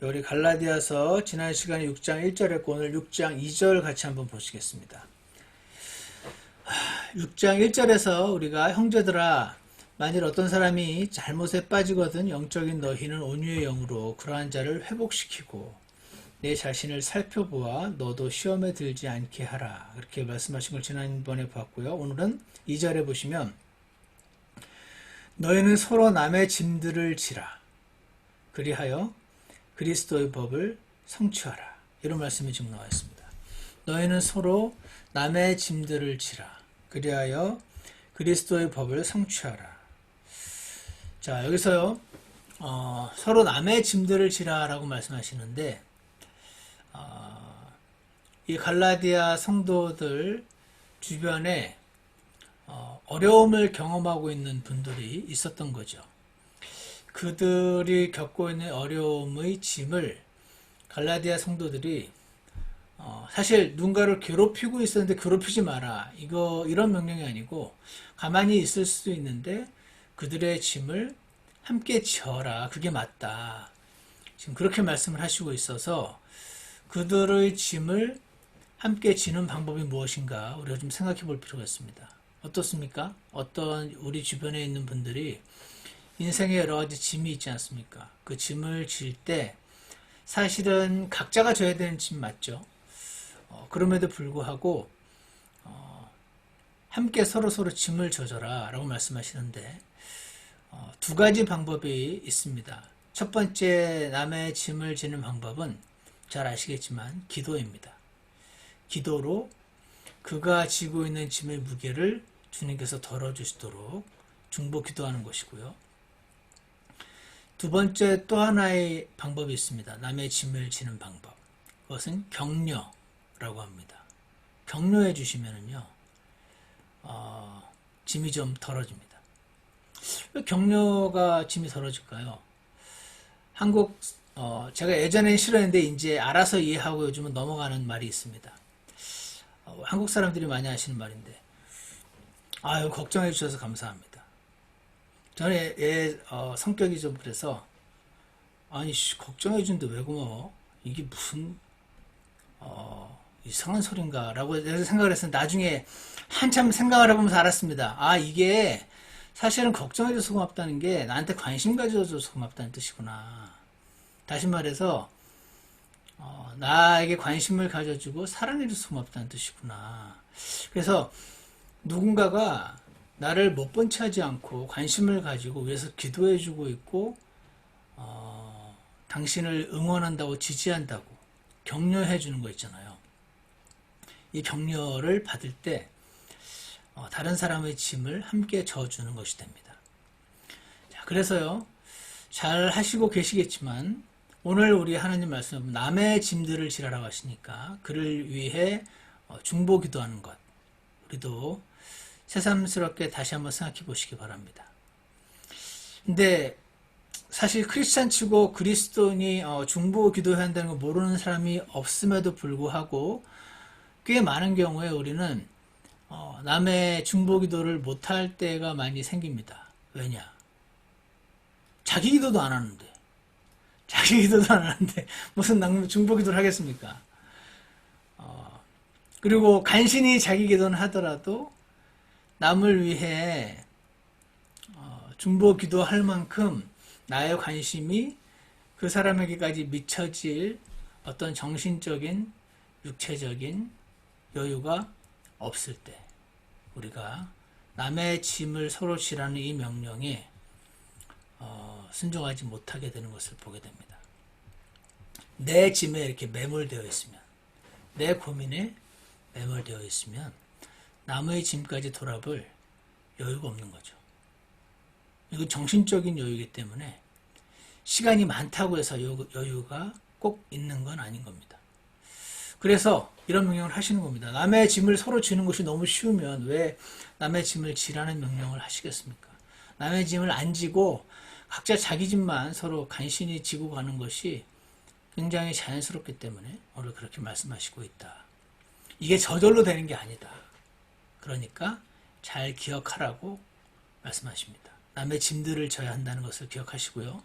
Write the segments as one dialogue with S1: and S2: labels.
S1: 우리 갈라디아서 지난 시간에 6장 1절 했고 오늘 6장 2절 같이 한번 보시겠습니다. 6장 1절에서 우리가 형제들아 만일 어떤 사람이 잘못에 빠지거든 영적인 너희는 온유의 영으로 그러한 자를 회복시키고 내 자신을 살펴보아 너도 시험에 들지 않게 하라. 이렇게 말씀하신 걸 지난번에 봤고요. 오늘은 2절에 보시면 너희는 서로 남의 짐들을 지라. 그리하여 그리스도의 법을 성취하라. 이런 말씀이 지금 나와 있습니다. 너희는 서로 남의 짐들을 지라. 그리하여 그리스도의 법을 성취하라. 자, 여기서요, 서로 남의 짐들을 지라라고 말씀하시는데, 이 갈라디아 성도들 주변에 어려움을 경험하고 있는 분들이 있었던 거죠. 그들이 겪고 있는 어려움의 짐을 갈라디아 성도들이 사실 누군가를 괴롭히고 있었는데 괴롭히지 마라. 이런 명령이 아니고 가만히 있을 수도 있는데 그들의 짐을 함께 지어라. 그게 맞다. 지금 그렇게 말씀을 하시고 있어서 그들의 짐을 함께 지는 방법이 무엇인가 우리가 좀 생각해 볼 필요가 있습니다. 어떻습니까? 어떤 우리 주변에 있는 분들이 인생에 여러 가지 짐이 있지 않습니까? 그 짐을 질 때 사실은 각자가 져야 되는 짐 맞죠? 그럼에도 불구하고 함께 서로 짐을 져줘라 라고 말씀하시는데 두 가지 방법이 있습니다. 첫 번째 남의 짐을 지는 방법은 잘 아시겠지만 기도입니다. 기도로 그가 지고 있는 짐의 무게를 주님께서 덜어주시도록 중보 기도하는 것이고요. 두 번째 또 하나의 방법이 있습니다. 남의 짐을 지는 방법. 그것은 격려라고 합니다. 격려해 주시면은요, 짐이 좀 덜어집니다. 왜 격려가 짐이 덜어질까요? 제가 예전엔 싫어했는데 이제 알아서 이해하고 요즘은 넘어가는 말이 있습니다. 한국 사람들이 많이 하시는 말인데, 아유, 걱정해 주셔서 감사합니다. 저는 성격이 좀 그래서, 아니, 걱정해 주는데 왜 고마워? 이게 무슨, 이상한 소린가? 라고 생각을 했었는데, 나중에 한참 생각을 해보면서 알았습니다. 아, 이게 사실은 걱정해 줘서 고맙다는 게 나한테 관심 가져줘서 고맙다는 뜻이구나. 다시 말해서, 나에게 관심을 가져주고 사랑해줘서 고맙다는 뜻이구나. 그래서 누군가가 나를 못 본 채 하지 않고 관심을 가지고 위해서 기도해주고 있고 당신을 응원한다고 지지한다고 격려해주는 거 있잖아요. 이 격려를 받을 때 다른 사람의 짐을 함께 져주는 것이 됩니다. 자, 그래서요, 잘 하시고 계시겠지만 오늘 우리 하나님 말씀 남의 짐들을 지라라고 하시니까 그를 위해 중보 기도하는 것 우리도 새삼스럽게 다시 한번 생각해 보시기 바랍니다. 근데 사실 크리스찬 치고 그리스도인이 중보 기도해야 한다는 걸 모르는 사람이 없음에도 불구하고 꽤 많은 경우에 우리는 남의 중보 기도를 못할 때가 많이 생깁니다. 왜냐? 자기 기도도 안 하는데 무슨 중보 기도를 하겠습니까? 그리고 간신히 자기 기도는 하더라도 남을 위해 중보 기도할 만큼 나의 관심이 그 사람에게까지 미쳐질 어떤 정신적인, 육체적인 여유가 없을 때 우리가 남의 짐을 서로 지라는 이 명령에 순종하지 못하게 되는 것을 보게 됩니다. 내 짐에 이렇게 매몰되어 있으면, 내 고민에 매몰되어 있으면 남의 짐까지 돌아볼 여유가 없는 거죠. 이건 정신적인 여유이기 때문에 시간이 많다고 해서 여유가 꼭 있는 건 아닌 겁니다. 그래서 이런 명령을 하시는 겁니다. 남의 짐을 서로 지는 것이 너무 쉬우면 왜 남의 짐을 지라는 명령을 하시겠습니까? 남의 짐을 안 지고 각자 자기 짐만 서로 간신히 지고 가는 것이 굉장히 자연스럽기 때문에 오늘 그렇게 말씀하시고 있다. 이게 저절로 되는 게 아니다. 그러니까 잘 기억하라고 말씀하십니다. 남의 짐들을 져야 한다는 것을 기억하시고요.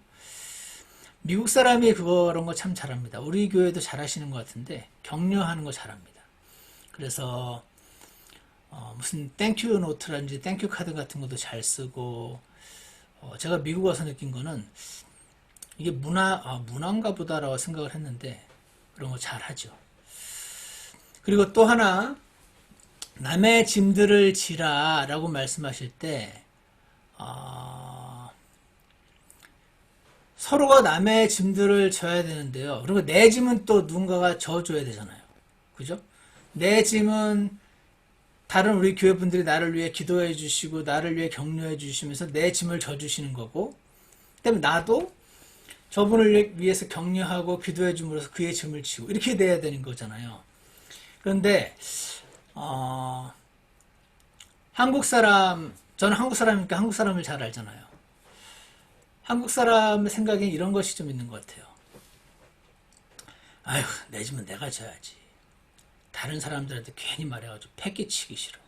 S1: 미국 사람이 그런 거 참 잘합니다. 우리 교회도 잘하시는 것 같은데 격려하는 거 잘합니다. 그래서 무슨 땡큐 노트라든지 땡큐 카드 같은 것도 잘 쓰고 제가 미국 와서 느낀 거는 이게 문화인가 보다라고 생각을 했는데 그런 거 잘하죠. 그리고 또 하나 남의 짐들을 지라 라고 말씀하실 때 서로가 남의 짐들을 져야 되는데요. 그리고 내 짐은 또 누군가가 져줘야 되잖아요. 그죠? 내 짐은 다른 우리 교회 분들이 나를 위해 기도해 주시고 나를 위해 격려해 주시면서 내 짐을 져주시는 거고, 그다음에 나도 저분을 위해서 격려하고 기도해 줌으로써 그의 짐을 지고 이렇게 돼야 되는 거잖아요. 그런데 저는 한국 사람이니까 한국 사람을 잘 알잖아요. 한국 사람의 생각엔 이런 것이 좀 있는 것 같아요. 아휴, 내 짐은 내가 져야지. 다른 사람들한테 괜히 말해가지고 패 끼치기 싫어.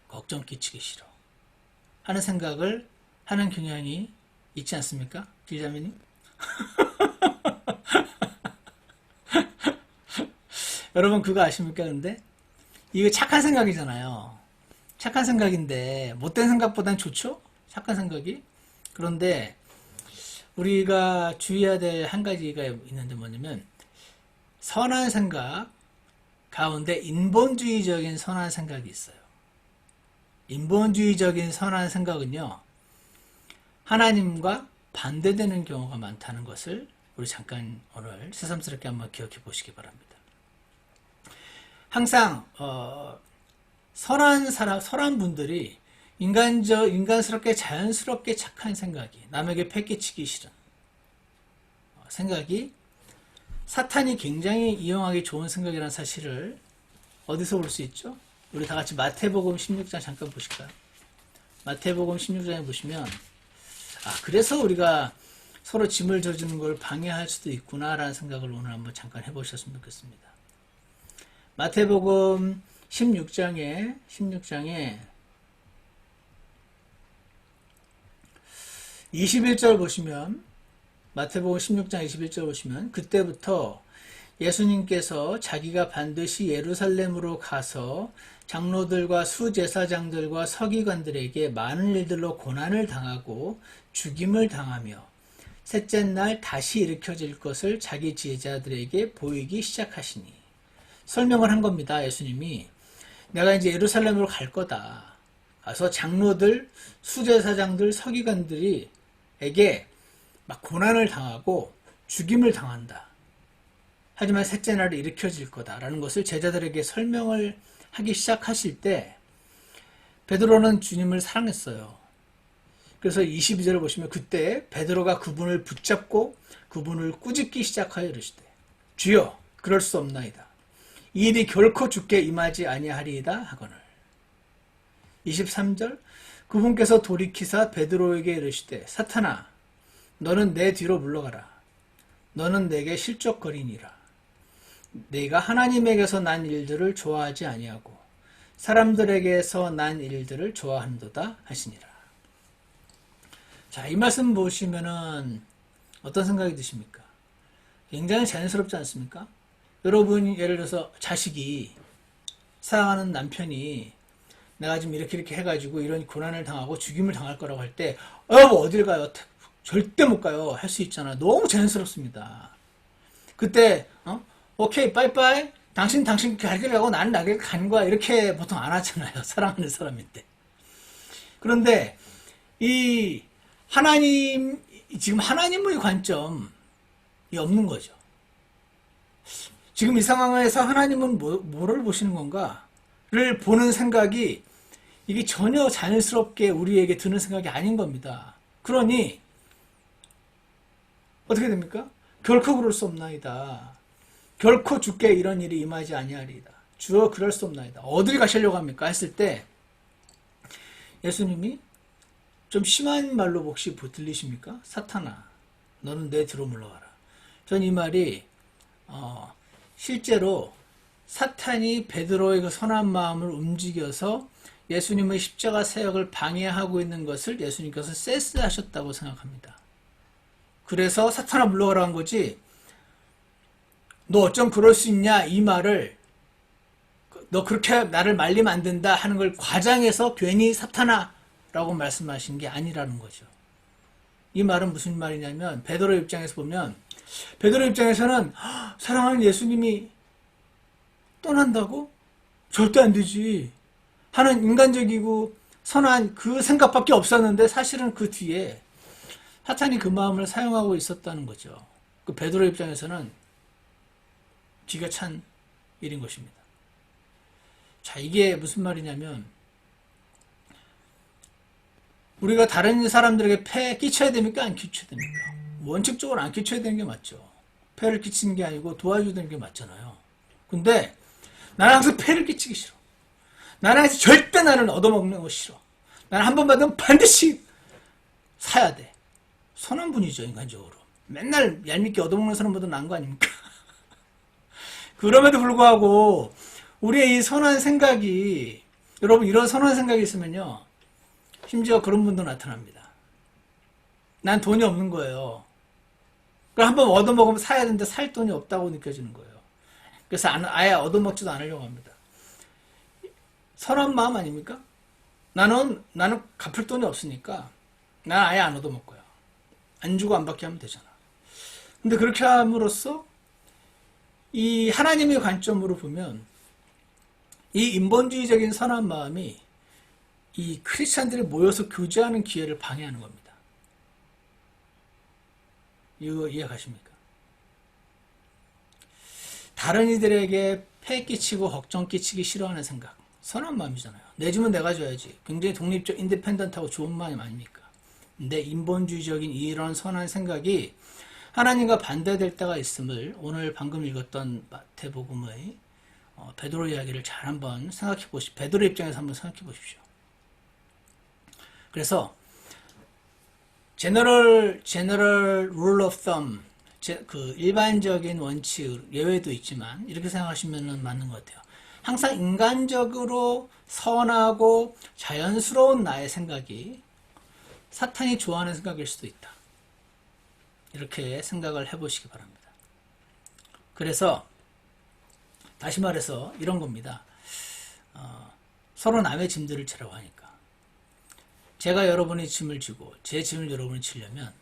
S1: 걱정 끼치기 싫어. 하는 생각을 하는 경향이 있지 않습니까? 길자매님? 여러분 그거 아십니까? 근데 이거 착한 생각이잖아요. 착한 생각인데 못된 생각보단 좋죠? 착한 생각이. 그런데 우리가 주의해야 될 한 가지가 있는데 뭐냐면 선한 생각 가운데 인본주의적인 선한 생각이 있어요. 인본주의적인 선한 생각은요, 하나님과 반대되는 경우가 많다는 것을 우리 잠깐 오늘 새삼스럽게 한번 기억해 보시기 바랍니다. 항상 선한 분들이 인간스럽게 자연스럽게 착한 생각이, 남에게 패기치기 싫은 생각이 사탄이 굉장히 이용하기 좋은 생각이라는 사실을 어디서 볼 수 있죠? 우리 다 같이 마태복음 16장 잠깐 보실까요? 마태복음 16장에 보시면 그래서 우리가 서로 짐을 져주는 걸 방해할 수도 있구나라는 생각을 오늘 한번 잠깐 해보셨으면 좋겠습니다. 마태복음 16장에 21절 보시면, 마태복음 16장 21절 보시면 그때부터 예수님께서 자기가 반드시 예루살렘으로 가서 장로들과 수제사장들과 서기관들에게 많은 일들로 고난을 당하고 죽임을 당하며 셋째 날 다시 일으켜질 것을 자기 제자들에게 보이기 시작하시니, 설명을 한 겁니다. 예수님이 내가 이제 예루살렘으로 갈 거다. 가서 장로들, 수제사장들, 서기관들에게 막 고난을 당하고 죽임을 당한다. 하지만 셋째 날에 일으켜질 거다라는 것을 제자들에게 설명을 하기 시작하실 때 베드로는 주님을 사랑했어요. 그래서 22절을 보시면 그때 베드로가 그분을 붙잡고 그분을 꾸짖기 시작하여 이르시되 주여 그럴 수 없나이다. 이 일이 결코 주께 임하지 아니하리이다 하거늘. 23절 그분께서 돌이키사 베드로에게 이르시되 사탄아 너는 내 뒤로 물러가라. 너는 내게 실족거리니라. 내가 하나님에게서 난 일들을 좋아하지 아니하고 사람들에게서 난 일들을 좋아한도다 하시니라. 자, 이 말씀 보시면은 어떤 생각이 드십니까? 굉장히 자연스럽지 않습니까? 여러분 예를 들어서 자식이, 사랑하는 남편이 내가 지금 이렇게 해가지고 이런 고난을 당하고 죽임을 당할 거라고 할 때 여보 어딜 가요? 절대 못 가요. 할 수 있잖아. 너무 자연스럽습니다. 그때 오케이 빠이빠이 당신 갈 길 가고 나는 나 길 가는 거야 이렇게 보통 안 하잖아요. 사랑하는 사람인데. 그런데 이 지금 하나님의 관점이 없는 거죠. 지금 이 상황에서 하나님은 뭐를 보시는 건가를 보는 생각이 이게 전혀 자연스럽게 우리에게 드는 생각이 아닌 겁니다. 그러니 어떻게 됩니까? 결코 그럴 수 없나이다. 결코 주께 이런 일이 임하지 아니하리이다. 주여 그럴 수 없나이다. 어딜 가시려고 합니까? 했을 때 예수님이 좀 심한 말로 혹시 들리십니까? 사탄아 너는 내 뒤로 물러가라. 전 이 말이 실제로 사탄이 베드로의 그 선한 마음을 움직여서 예수님의 십자가 사역을 방해하고 있는 것을 예수님께서 세스하셨다고 생각합니다. 그래서 사탄아 물러가라 한 거지. 너 어쩜 그럴 수 있냐 이 말을, 너 그렇게 나를 말리면 안 된다 하는 걸 과장해서 괜히 사탄아 라고 말씀하신 게 아니라는 거죠. 이 말은 무슨 말이냐면, 베드로 입장에서 보면, 베드로 입장에서는 사랑하는 예수님이 떠난다고? 절대 안 되지 하는 인간적이고 선한 그 생각밖에 없었는데, 사실은 그 뒤에 사탄이 그 마음을 사용하고 있었다는 거죠. 그 베드로 입장에서는 기가 찬 일인 것입니다. 자, 이게 무슨 말이냐면, 우리가 다른 사람들에게 폐 끼쳐야 됩니까? 안 끼쳐야 됩니까? 원칙적으로 안 끼쳐야 되는 게 맞죠. 폐를 끼치는 게 아니고 도와주는 게 맞잖아요. 근데 나는 항상 폐를 끼치기 싫어. 나는 항상 절대 나는 얻어먹는 거 싫어. 나는 한 번 받으면 반드시 사야 돼. 선한 분이죠, 인간적으로. 맨날 얄밉게 얻어먹는 사람보다 나은 거 아닙니까? 그럼에도 불구하고 우리의 이 선한 생각이, 여러분 이런 선한 생각이 있으면요, 심지어 그런 분도 나타납니다. 난 돈이 없는 거예요. 그럼 한번 얻어먹으면 사야 되는데 살 돈이 없다고 느껴지는 거예요. 그래서 아예 얻어먹지도 않으려고 합니다. 선한 마음 아닙니까? 나는 갚을 돈이 없으니까 난 아예 안 얻어먹을 거야. 안 주고 안 받게 하면 되잖아. 근데 그렇게 함으로써 이 하나님의 관점으로 보면 이 인본주의적인 선한 마음이 이 크리스찬들이 모여서 교제하는 기회를 방해하는 겁니다. 이거 이해가십니까? 다른 이들에게 폐 끼치고 걱정 끼치기 싫어하는 생각, 선한 마음이잖아요. 내 집은 내가 줘야지. 굉장히 독립적, 인디펜던트하고 좋은 마음 아닙니까? 근데 인본주의적인 이런 선한 생각이 하나님과 반대될 때가 있음을 오늘 방금 읽었던 마태복음의 베드로 이야기를 잘 한번 생각해 보십시오. 베드로 입장에서 한번 생각해 보십시오. 그래서 general rule of thumb, 그 일반적인 원칙, 예외도 있지만 이렇게 생각하시면 맞는 것 같아요. 항상 인간적으로 선하고 자연스러운 나의 생각이 사탄이 좋아하는 생각일 수도 있다. 이렇게 생각을 해보시기 바랍니다. 그래서 다시 말해서 이런 겁니다. 서로 남의 짐들을 지라고 하니까, 제가 여러분의 짐을 지고 제 짐을 여러분이 지려면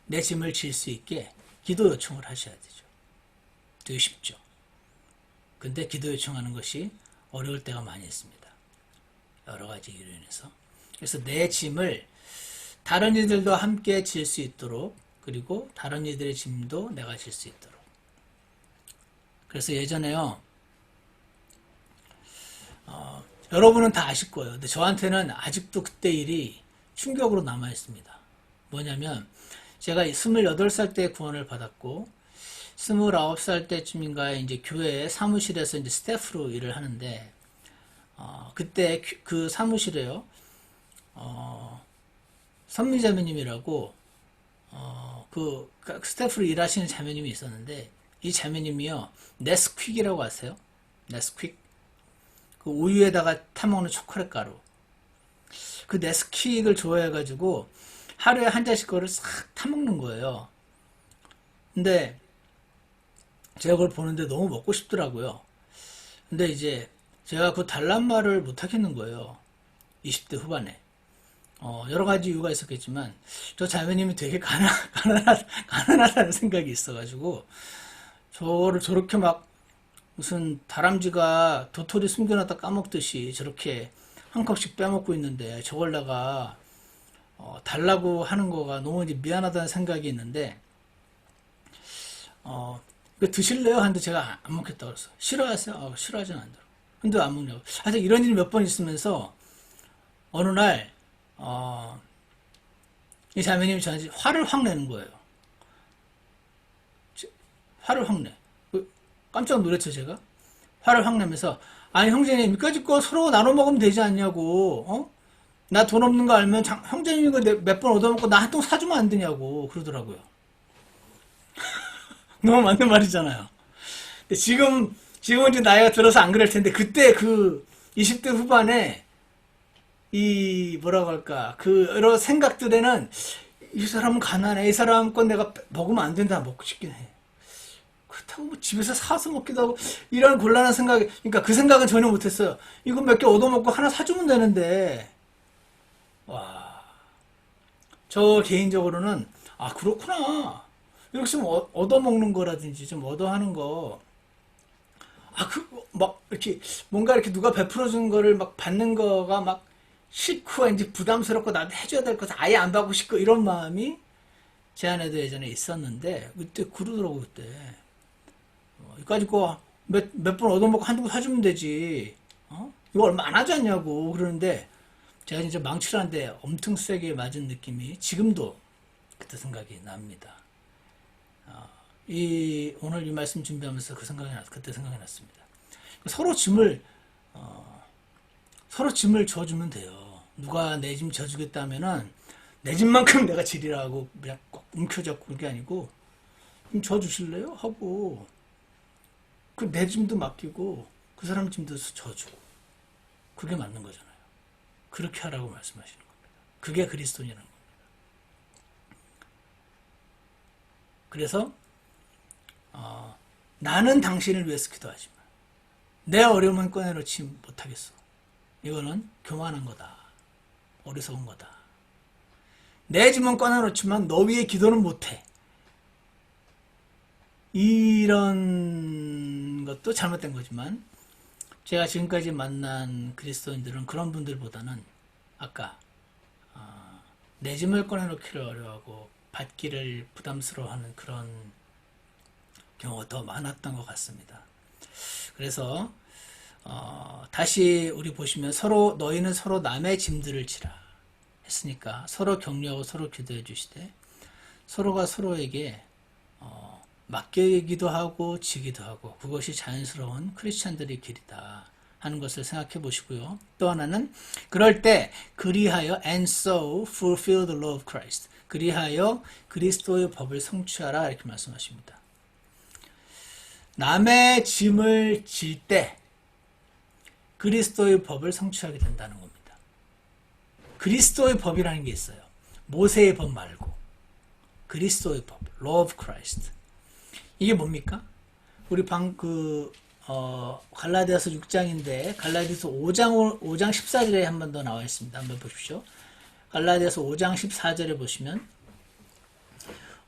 S1: 내 짐을 질 수 있게 기도 요청을 하셔야 되죠. 되게 쉽죠. 근데 기도 요청하는 것이 어려울 때가 많이 있습니다. 여러 가지 이유로 인해서. 그래서 내 짐을 다른 이들도 함께 질 수 있도록, 그리고 다른 이들의 짐도 내가 질 수 있도록. 그래서 예전에요, 여러분은 다 아실 거예요. 근데 저한테는 아직도 그때 일이 충격으로 남아 있습니다. 뭐냐면, 제가 28살 때 구원을 받았고 29살 때쯤인가에 이제 교회 사무실에서 이제 스태프로 일을 하는데, 그때 그 사무실에요, 선미자매님이라고 그 스태프로 일하시는 자매님이 있었는데, 이 자매님이요, 네스퀵이라고 아세요? 네스퀵, 그 우유에다가 타먹는 초콜릿 가루, 그 네스퀵을 좋아해가지고 하루에 한 잔씩 그거를 싹 타먹는 거예요. 근데 제가 그걸 보는데 너무 먹고 싶더라고요. 근데 이제 제가 그 달란 말을 못 하겠는 거예요. 20대 후반에. 여러 가지 이유가 있었겠지만, 저 자매님이 되게 가난하다는 생각이 있어가지고, 저를 저렇게 막 무슨 다람쥐가 도토리 숨겨놨다 까먹듯이 저렇게 한 컵씩 빼먹고 있는데, 저걸 내가 달라고 하는 거가 너무 이제 미안하다는 생각이 있는데, 이거 드실래요? 하는데 제가 안 먹겠다고 그랬어. 싫어하세요? 싫어하진 않더라고. 근데 안 먹냐고. 하여튼 이런 일이 몇 번 있으면서 어느 날 이 자매님이 저한테 화를 확 내는 거예요. 화를 확 내. 깜짝 놀랐죠, 제가? 화를 확 내면서, 아니 형제님, 이까짓 거 서로 나눠 먹으면 되지 않냐고. 나 돈 없는 거 알면 형제님 이거 몇 번 얻어먹고 나 한 통 사주면 안 되냐고 그러더라고요. 너무 맞는 말이잖아요. 근데 지금은 이제 나이가 들어서 안 그럴 텐데, 그때 그 20대 후반에 이 뭐라고 할까, 그 여러 생각들에는 이 사람은 가난해. 이 사람 건 내가 먹으면 안 된다. 먹고 싶긴 해. 그렇다고 뭐 집에서 사서 먹기도 하고 이런 곤란한 생각이, 그러니까 그 생각은 전혀 못했어요. 이거 몇 개 얻어먹고 하나 사주면 되는데, 와, 저 개인적으로는 아 그렇구나. 이렇게 좀 얻어먹는 거라든지 좀 얻어하는 거, 아 그 막 이렇게 뭔가 이렇게 누가 베풀어 준 거를 막 받는 거가 막 싫고 왠지 부담스럽고 나도 해줘야 될 것 아예 안 받고 싶고 이런 마음이 제 안에도 예전에 있었는데 그때 그러더라고 그때. 이거 가지고 몇 번 얻어먹고 한두 번 사주면 되지. 이거 얼마 안 하지 않냐고 그러는데 제가 진짜 망치한데 엄청 세게 맞은 느낌이 지금도 그때 생각이 납니다. 오늘 이 말씀 준비하면서 그때 생각이 났습니다. 서로 짐을 져주면 돼요. 누가 내 짐 져주겠다면은 내 짐만큼 내가 지리라고 그냥 꼭 움켜잡고 그런 게 아니고 좀 져주실래요? 하고 그 내 짐도 맡기고 그 사람 짐도 져주고 그게 맞는 거잖아요. 그렇게 하라고 말씀하시는 겁니다. 그게 그리스도인이라는 겁니다. 그래서 나는 당신을 위해서 기도하지만 내 어려움은 꺼내놓지 못하겠어. 이거는 교만한 거다. 어리석은 거다. 내 짐은 꺼내놓지만 너 위에 기도는 못해. 이런 것도 잘못된 거지만 제가 지금까지 만난 그리스도인들은 그런 분들보다는 아까 내 짐을 꺼내놓기를 어려워하고 받기를 부담스러워하는 그런 경우가 더 많았던 것 같습니다. 그래서 다시 우리 보시면 너희는 서로 남의 짐들을 지라 했으니까 서로 격려하고 서로 기도해 주시되 서로가 서로에게 맡기기도 하고 지기도 하고 그것이 자연스러운 크리스찬들의 길이다 하는 것을 생각해 보시고요. 또 하나는 그럴 때 그리하여 and so fulfill the law of Christ, 그리하여 그리스도의 법을 성취하라 이렇게 말씀하십니다. 남의 짐을 질 때 그리스도의 법을 성취하게 된다는 겁니다. 그리스도의 법이라는 게 있어요. 모세의 법 말고 그리스도의 법, law of Christ. 이게 뭡니까? 우리 갈라디아서 6장인데 갈라디아서 5장 14절에 한 번 더 나와 있습니다. 한번 보십시오. 갈라디아서 5장 14절에 보시면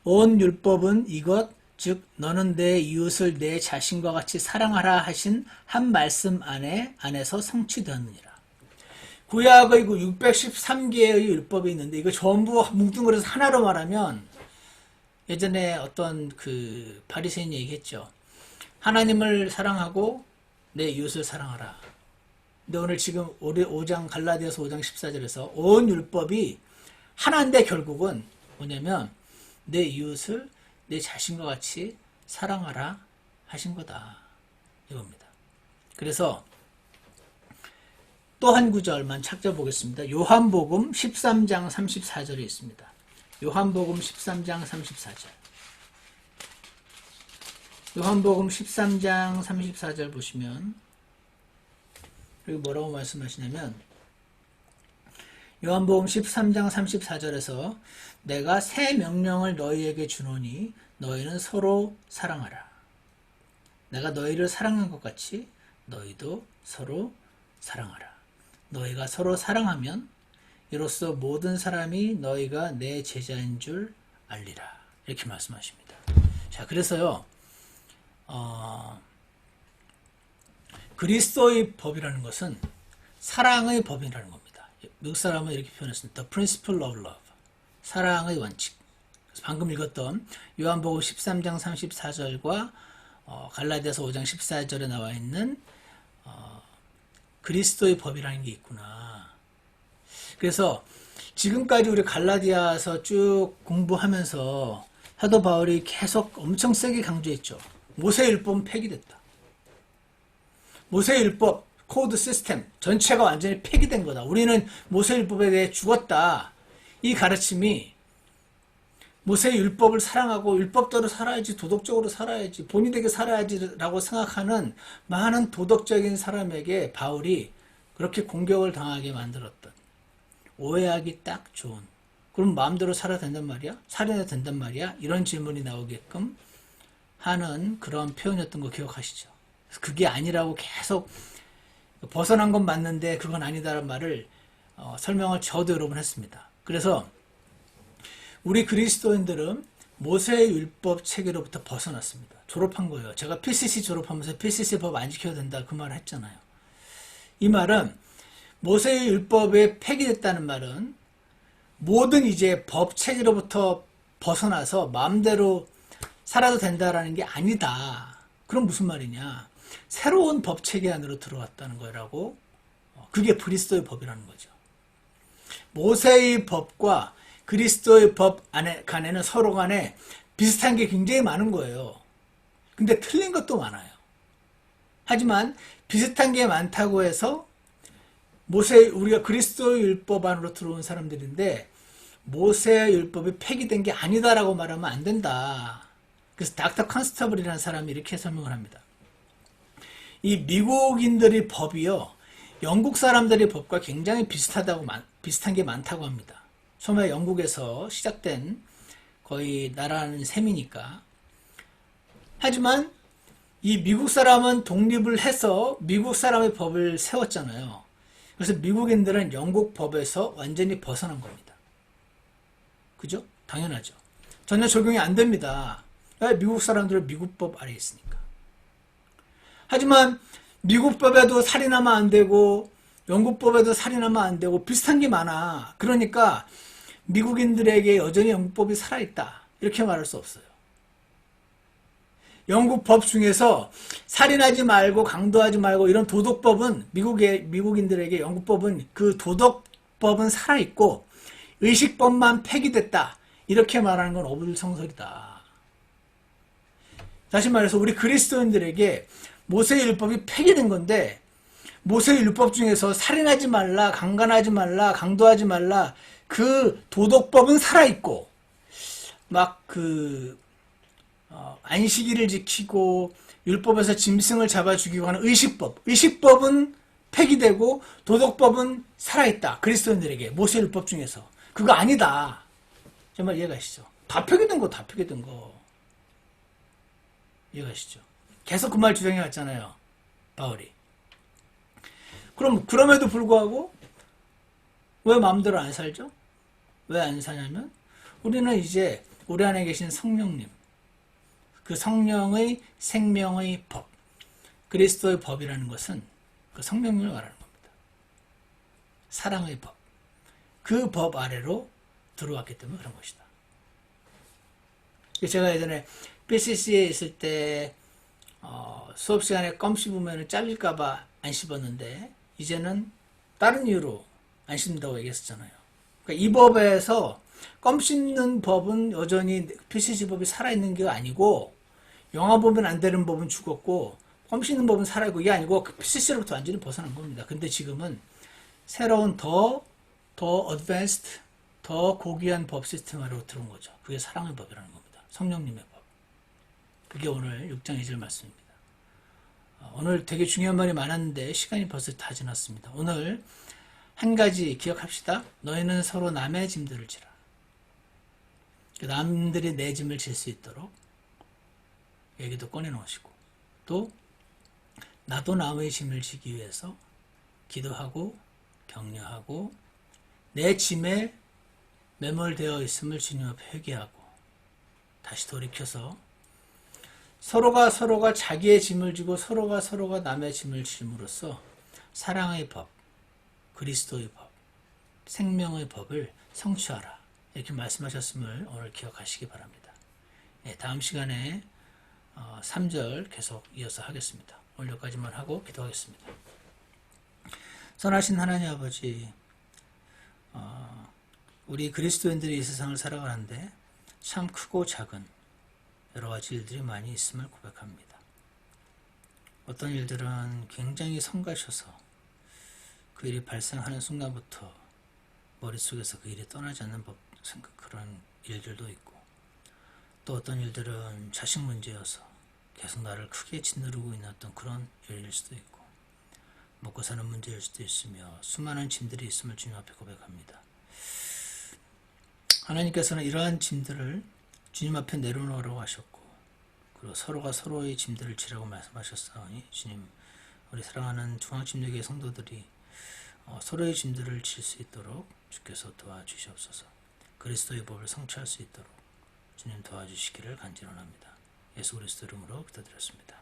S1: 온 율법은 이것 즉 너는 내 이웃을 내 자신과 같이 사랑하라 하신 한 말씀 안에서 성취되느니라. 구약의 그 613개의 율법이 있는데 이거 전부 뭉뚱그려서 하나로 말하면 예전에 어떤 그 바리새인 얘기했죠. 하나님을 사랑하고 내 이웃을 사랑하라. 근데 오늘 지금 5장 갈라디아서 5장 14절에서 온 율법이 하나인데 결국은 뭐냐면 내 이웃을 내 자신과 같이 사랑하라 하신 거다. 이겁니다. 그래서 또 한 구절만 찾아보겠습니다. 요한복음 13장 34절에 있습니다. 요한복음 13장 34절. 요한복음 13장 34절 보시면 여기 뭐라고 말씀하시냐면 요한복음 13장 34절에서 내가 새 명령을 너희에게 주노니 너희는 서로 사랑하라. 내가 너희를 사랑한 것 같이 너희도 서로 사랑하라. 너희가 서로 사랑하면 이로써 모든 사람이 너희가 내 제자인 줄 알리라. 이렇게 말씀하십니다. 자, 그래서요, 그리스도의 법이라는 것은 사랑의 법이라는 겁니다. 미국 사람은 이렇게 표현했습니다. The principle of love. 사랑의 원칙. 그래서 방금 읽었던 요한복음 13장 34절과 갈라디아서 5장 14절에 나와 있는 그리스도의 법이라는 게 있구나. 그래서 지금까지 우리 갈라디아서 쭉 공부하면서 사도 바울이 계속 엄청 세게 강조했죠. 모세율법은 폐기됐다. 모세율법, 코드 시스템 전체가 완전히 폐기된 거다. 우리는 모세율법에 대해 죽었다. 이 가르침이 모세율법을 사랑하고 율법대로 살아야지, 도덕적으로 살아야지, 본의되게 살아야지 라고 생각하는 많은 도덕적인 사람에게 바울이 그렇게 공격을 당하게 만들었던, 오해하기 딱 좋은 그럼 마음대로 살아야 된단 말이야? 살아야 된단 말이야? 이런 질문이 나오게끔 하는 그런 표현이었던 거 기억하시죠? 그게 아니라고 계속 벗어난 건 맞는데 그건 아니다라는 말을 설명을 저도 여러 번 했습니다. 그래서 우리 그리스도인들은 모세의 율법 체계로부터 벗어났습니다. 졸업한 거예요. 제가 PCC 졸업하면서 PCC 법 안 지켜야 된다 그 말을 했잖아요. 이 말은 모세의 율법에 폐기됐다는 말은 모든 이제 법 체계로부터 벗어나서 마음대로 살아도 된다라는 게 아니다. 그럼 무슨 말이냐? 새로운 법 체계 안으로 들어왔다는 거라고. 그게 그리스도의 법이라는 거죠. 모세의 법과 그리스도의 법 간에는 서로 간에 비슷한 게 굉장히 많은 거예요. 근데 틀린 것도 많아요. 하지만 비슷한 게 많다고 해서 우리가 그리스도의 율법 안으로 들어온 사람들인데 모세의 율법이 폐기된 게 아니다라고 말하면 안 된다. 그래서 닥터 컨스터블이라는 사람이 이렇게 설명을 합니다. 이 미국인들의 법이요, 영국 사람들의 법과 굉장히 비슷한 게 많다고 합니다. 처음에 영국에서 시작된 거의 나라는 셈이니까. 하지만 이 미국 사람은 독립을 해서 미국 사람의 법을 세웠잖아요. 그래서 미국인들은 영국 법에서 완전히 벗어난 겁니다. 그죠? 당연하죠. 전혀 적용이 안 됩니다. 왜? 미국 사람들은 미국 법 아래에 있으니까. 하지만 미국 법에도 살인하면 안 되고 영국 법에도 살인하면 안 되고 비슷한 게 많아. 그러니까 미국인들에게 여전히 영국 법이 살아있다. 이렇게 말할 수 없어요. 영국 법 중에서 살인하지 말고 강도하지 말고 이런 도덕법은 미국인들에게 영국 법은 그 도덕법은 살아있고 의식법만 폐기됐다. 이렇게 말하는 건 어불성설이다. 다시 말해서 우리 그리스도인들에게 모세의 율법이 폐기된 건데 모세의 율법 중에서 살인하지 말라, 강간하지 말라, 강도하지 말라 그 도덕법은 살아있고 막 안식일을 지키고 율법에서 짐승을 잡아 죽이고 하는 의식법은 폐기되고 도덕법은 살아있다. 그리스도인들에게 모세의 율법 중에서 그거 아니다. 정말 이해가시죠? 다 폐기된 거. 이해가시죠? 계속 그 말 주장해 왔잖아요. 바울이. 그럼에도 불구하고 왜 마음대로 안 살죠? 왜 안 사냐면 우리는 이제 우리 안에 계신 성령님, 그 성령의 생명의 법, 그리스도의 법이라는 것은 그 성령님을 말하는 겁니다. 사랑의 법. 그 법 아래로 들어왔기 때문에 그런 것이다. 제가 예전에 PCC에 있을 때 수업 시간에 껌 씹으면 잘릴까봐 안 씹었는데 이제는 다른 이유로 안 씹는다고 얘기했었잖아요. 그러니까 이 법에서 껌 씹는 법은 여전히 PCC 법이 살아있는 게 아니고 영화 보면 안 되는 법은 죽었고 껌 씹는 법은 살아있고 이게 아니고 PCC로부터 완전히 벗어난 겁니다. 근데 지금은 새로운 더 어드밴스드, 더 고귀한 법 시스템으로 들어온 거죠. 그게 사랑의 법이라는 겁니다. 성령님의 법. 그게 오늘 6장 2절 말씀입니다. 오늘 되게 중요한 말이 많았는데 시간이 벌써 다 지났습니다. 오늘 한 가지 기억합시다. 너희는 서로 남의 짐들을 지라. 남들이 내 짐을 질 수 있도록 얘기도 꺼내놓으시고 또 나도 남의 짐을 지기 위해서 기도하고 격려하고 내 짐에 매몰되어 있음을 주님 앞에 회개하고 다시 돌이켜서 서로가 자기의 짐을 지고 서로가 남의 짐을 짐으로써 사랑의 법, 그리스도의 법, 생명의 법을 성취하라. 이렇게 말씀하셨음을 오늘 기억하시기 바랍니다. 다음 시간에 3절 계속 이어서 하겠습니다. 오늘 여기까지만 하고 기도하겠습니다. 선하신 하나님 아버지, 우리 그리스도인들이 이 세상을 살아가는데 참 크고 작은 여러 가지 일들이 많이 있음을 고백합니다. 어떤 일들은 굉장히 성가셔서 그 일이 발생하는 순간부터 머릿속에서 그 일이 떠나지 않는 그런 일들도 있고 또 어떤 일들은 자식 문제여서 계속 나를 크게 짓누르고 있는 어떤 그런 일일 수도 있고 먹고 사는 문제일 수도 있으며 수많은 짐들이 있음을 주님 앞에 고백합니다. 하나님께서는 이러한 짐들을 주님 앞에 내려놓으라고 하셨고, 그리고 서로가 서로의 짐들을 지라고 말씀하셨사오니 주님, 우리 사랑하는 중앙침례교회 성도들이 서로의 짐들을 질 수 있도록 주께서 도와주시옵소서. 그리스도의 법을 성취할 수 있도록 주님 도와주시기를 간절히 원합니다. 예수 그리스도 이름으로 기도드렸습니다.